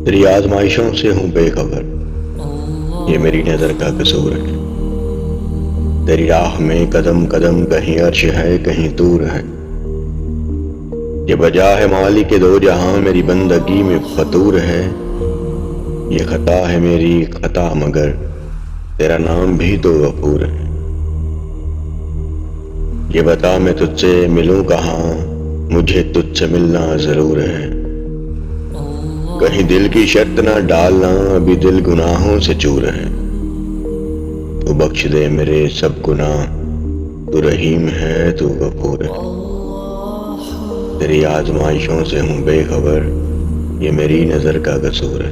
تیری آزمائشوں سے ہوں بے خبر، یہ میری نظر کا قصور ہے۔ تیری راہ میں قدم قدم کہیں عرش ہے کہیں طور ہے، یہ بجا ہے مالک کے دو جہاں میری بندگی میں فطور ہے۔ یہ خطا ہے میری خطا مگر تیرا نام بھی تو غفور ہے۔ یہ بتا میں تجھ سے ملوں کہاں، مجھے تجھ سے ملنا ضرور ہے۔ کہیں دل کی شرط نہ ڈالنا، ابھی دل گناہوں سے چور ہے۔ تو بخش دے میرے سب گناہ، تو رحیم ہے تو غفور ہے۔ تیری آزمائشوں سے ہوں بے خبر، یہ میری نظر کا قصور ہے۔